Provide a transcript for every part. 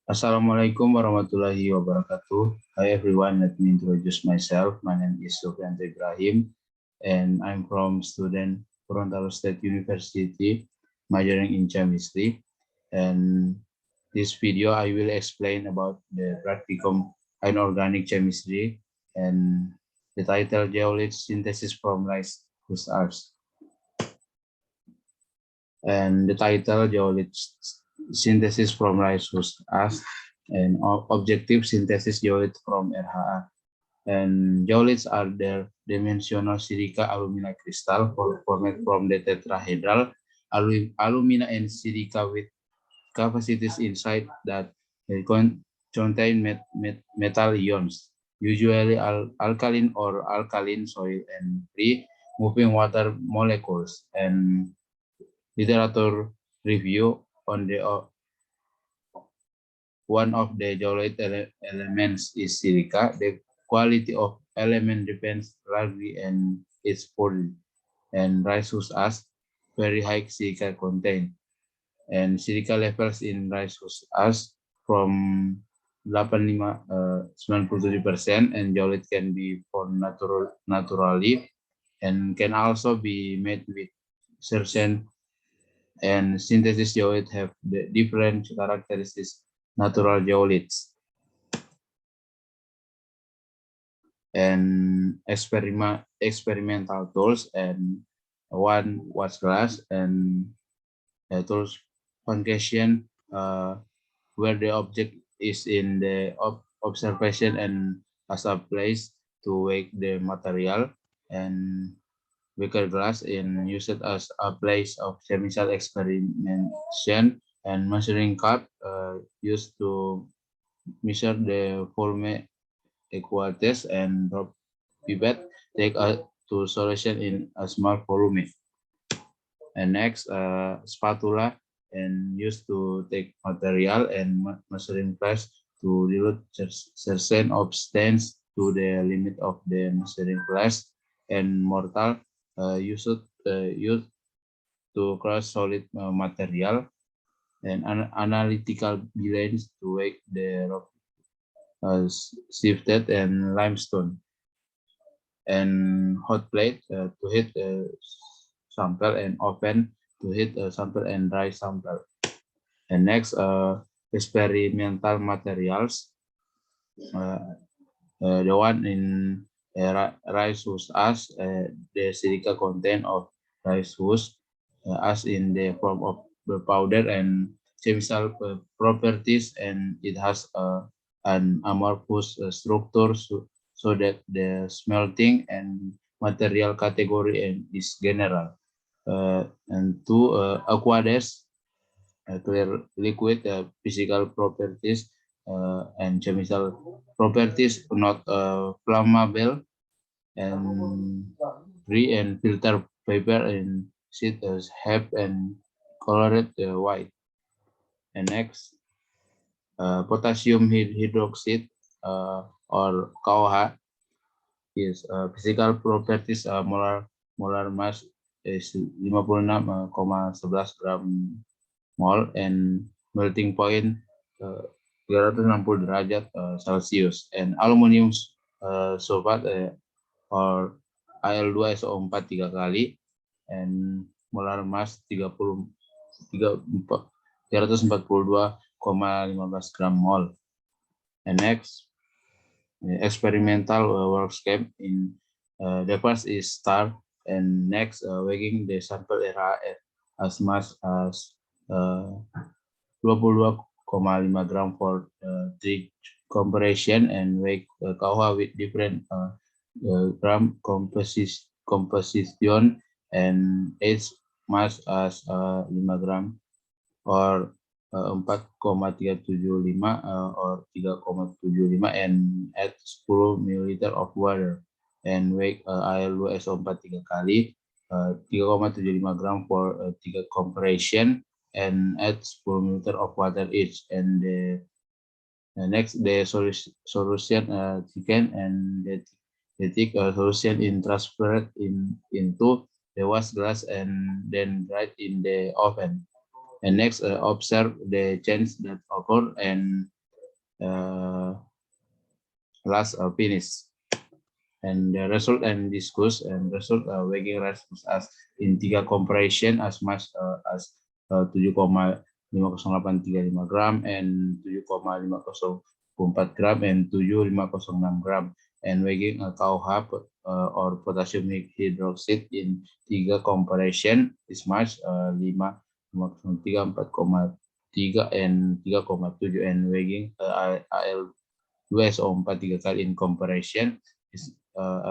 Assalamualaikum warahmatullahi wabarakatuh. Hi everyone, let me introduce myself. My name is Sufriyanto Ibrahim, and I'm from student Gorontalo State University, majoring in chemistry. And this video, I will explain about the practicum inorganic chemistry and the title Geolith synthesis from rice whose Ars. And the title Geolith synthesis from rice whose Ars and objective synthesis geolith from RHA. And geoliths are their dimensional silica alumina crystal formed from the tetrahedral alumina and silica with capacities inside that contain metal ions, usually alkaline or alkaline soil and free moving water molecules. And literature review on the one of the geolith elements is silica. The quality of element depends largely on its purity, and rhysus as very high silica content. And silica levels in rhysus as from 97% and geolith can be found naturally and can also be made with certain and synthesis geolith have the different characteristics natural geoliths. And experimental tools, and one was glass and tools function where the object is in the observation and as a place to weigh the material, and wicker glass in used as a place of chemical experimentation, and measuring cup used to measure the volume equates, and drop pipette take to solution in a small volume. And next, spatula and used to take material and measuring press to dilute certain substance to the limit of the measuring press, and mortar used to crush solid material, and analytical bilance to weigh the rock sifted and limestone, and hot plate to heat sample, and oven to heat sample and dry sample. And next, experimental materials. The one in rice husk as the silica content of rice husk as in the form of the powder and chemical properties, and it has an amorphous structure so that the smelting and material category and is general. And two, aqueous clear liquid physical properties and chemical properties not flammable, and three, and filter paper and sheet have and colored white. And next, potassium hydroxide or KOH is physical properties, molar mass is 56,11 gram mol, and melting point 360 derajat Celcius, and aluminium sulfate or Al2SO4 3 kali, and molar mass 342,15 gram mol. And next, experimental workscape in the first is star, and next weighing the sample RHA as much as 22,5 gram for 3 comparison, and weigh KOH with different gram composition and age mass as 5 gram or 4,375 or 3,75, and add 10 ml of water, and weigh Al2SO4 3 kali 3,75 gram for 3 comparison, and add 10 ml of water each. And the next, the solution chicken, and the solution in transferred into the wash glass and then dry in the oven. And next, observe the change that occur and last finish. And the result and discuss and result weighing rice as in 3 compression as much as 7,5083 gram and 7,5024 gram and 7,506 gram and weighing KOH or potassium hydroxide in 3 compression is much 5,503 4,3 and 3,7 and weighing AL 2SO4 3 kali in comparison is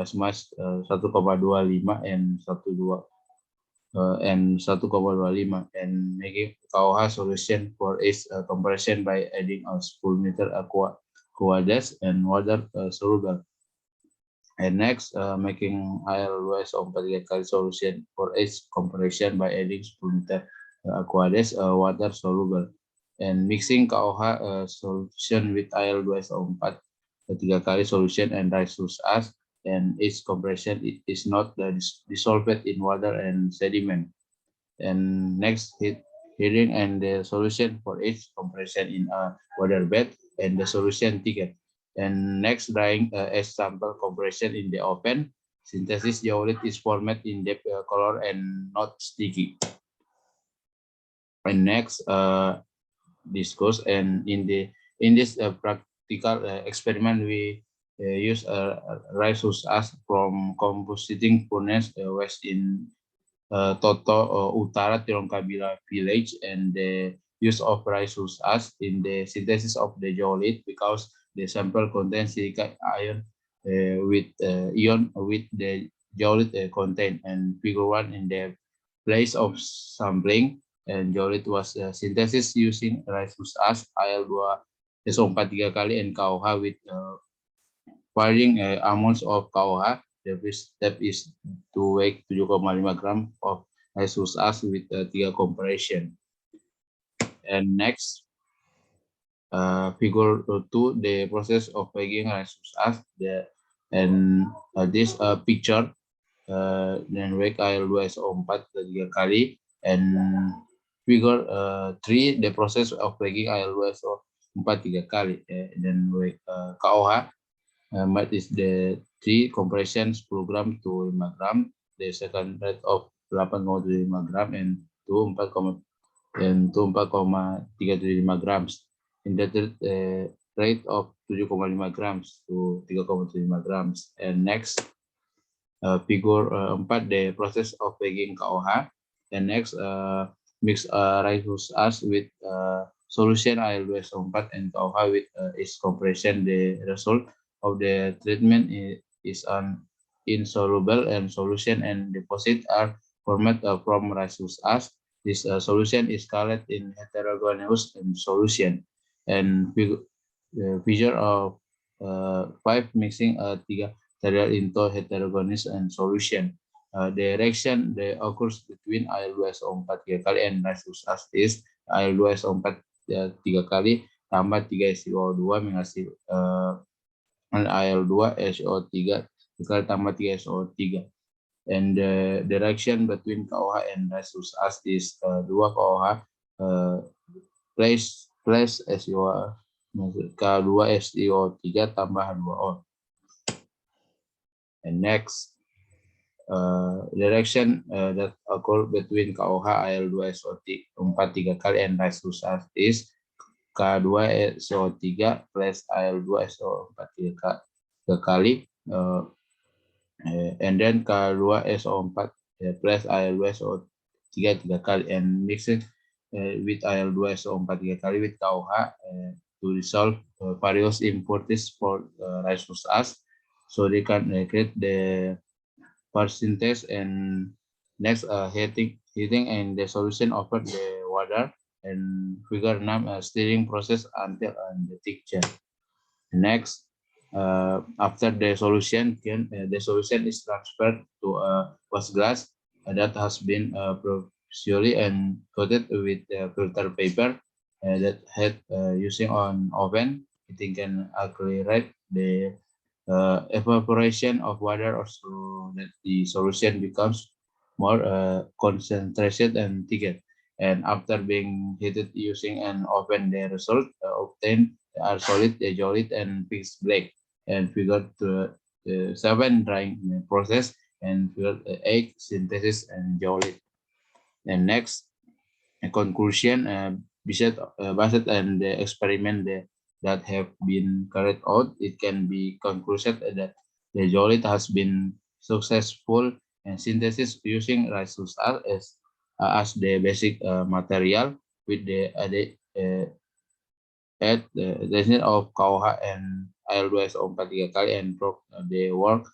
as much 1,25 and 1,25 and making KOH solution for its comparison by adding a full meter aqueous and water soluble. And next, making AL2SO4 3 kali solution for its comparison by adding full meter aqueous water soluble. And mixing KOH solution with AL2SO4 3 kali solution and rice as and its compression is not dissolved in water and sediment. And next, heating and the solution for each compression in a water bed and the solution ticket. And next, drying as sample compression in the oven. Synthesis geolite is formed in deep color and not sticky. And next, discuss and in this practical experiment we use rice as from compositing furnace west in Toto Utara Tirongkabila village and the use of rice as in the synthesis of the geolite because the sample contains silica ion with ion with the geolite content and figure 1 in the place of sampling and geolite was synthesis using rice as AL2SO4 3 kali and KOH with varying amounts of KOH. The first step is to weigh 7,5 gram of rice as with 3 compression. And next, figure 2, the process of weighing rice as and this picture then weigh AL2SO4 3 kali and figure 3, the process of weighing AL2SO4 3 kali then weigh KOH. That is the 3 compression 10 gram to 5 gram, the second rate of 8,5 gram and 4,35 grams. In the third rate of 7,5 grams to 3,75 grams. And next, figure 4, the process of baking KOH. And next, mix rice as with solution AL2SO4 and KOH with its compression. The result of the treatment is an insoluble and solution and deposit are formed from rice as. This solution is called in heterogeneous solution. And figure of 5, mixing 3 material into heterogeneous and solution. The reaction that occurs between AL2SO4 3 kali and rice as is AL2SO4 3 kali tambah 3 SiO2 menghasil AL2SO3 dikali tambah 3 SO3. And the reaction between KOH and rice as is 2 KOH plus SiO K2 SiO3 tambah H2O. And next, the reaction that occur between KOH AL2SO4 3 kali and rice as is K2 SO3 plus AL2SO4 3 kali and then K2 SO4 plus AL2SO3 3 kali and mixing with AL2SO4 3 kali with KOH to resolve various impurities for rice as so they can create the percentage. And next, heating and the solution over the water and figure 6 stirring process until the texture. Next, after the solution the solution is transferred to a wash glass that has been previously and coated with filter paper that had using on oven. It can accelerate the evaporation of water also that the solution becomes more concentrated and thicker. And after being heated using an oven, the result obtained are solid, solid and pitch black. And figure seven drying process and figure eight synthesis and solid. And next, a conclusion based on the experiment that have been carried out, it can be concluded that the solid has been successful and synthesis using rice husk as the basic material with the at the addition of KUH and IL-2SO4 tiga kali and the work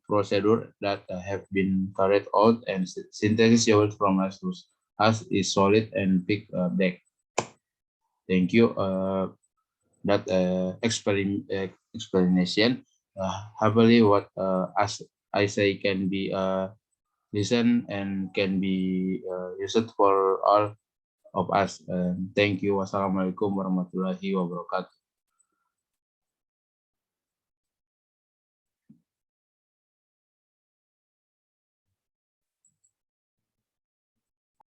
procedure that have been carried out and synthesis yield from rice as is solid and big back. Thank you. That explanation. Happily, what as I say can be listened and can be used for all of us. Thank you. Wassalamualaikum warahmatullahi wabarakatuh.